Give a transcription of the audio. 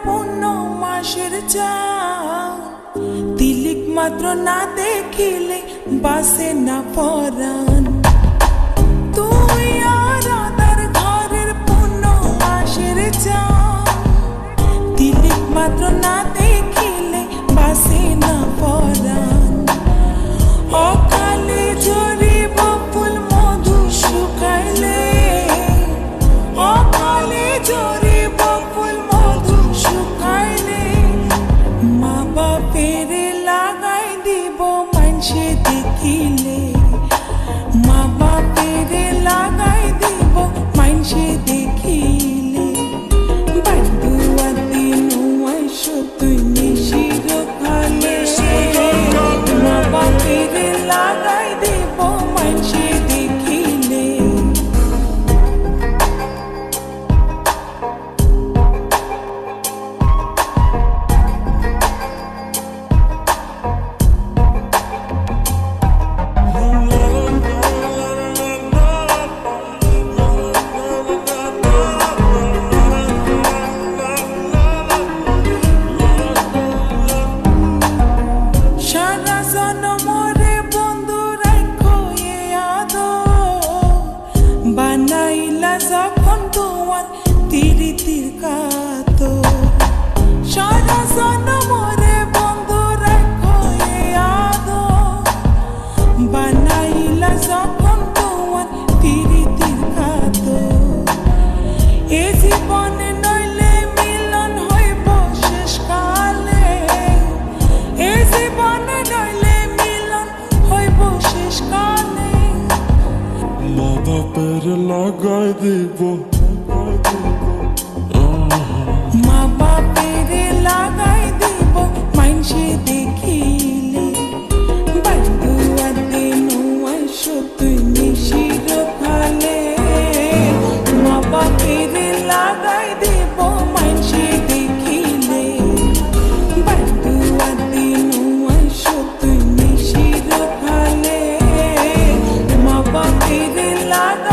পূর্ণ মাসের চাঁদ তিলিক মাত্র না দেখিলে বাসে না পরাণ। তুই আর আদার ঘরের পূর্ণ মাসের চাঁদ তিলিক মাত্র না দেখিলে বাসে না পরাণ। অকালে ঝরিব ফুল মধু শুকাইলে, অকালে ঝরিব ফুল মধু শুকাইলে, মা বাপের লাগাই দিব মানসে দেখিলে, মা বাপের লাগাই দিব মানসে দেখিলে। বান্দুয়াতে নুয়াইশো তুই নিশির খালে, মা বাপের লাগাই দিব মানসে দেখিলে। সারা জনমরে বন্ধু রাখো এ আদর, বানাইলা যখন তোমার তিরিতির কাতর। সারা জনমরে বন্ধু রাখো এ আদর, বানাইলা যখন তোমার তিরিতির কাতর। এ জীবনে নইলে মিলন হইব শেষকালে, এ জীবনে নইলে মিলন হইব শেষকালে। মা বাপের লাগাই দিব, মা বাপের লাগাই দিব মানসে দেখিলে। বান্দুয়াতে নুয়াইশো তুই নিশির খালে, মা বাপের লাগাই দিব মানসে দেখিলে। বান্দুয়াতে নুয়াইশো তুই নিশির খালে, মা বাপের লাগাই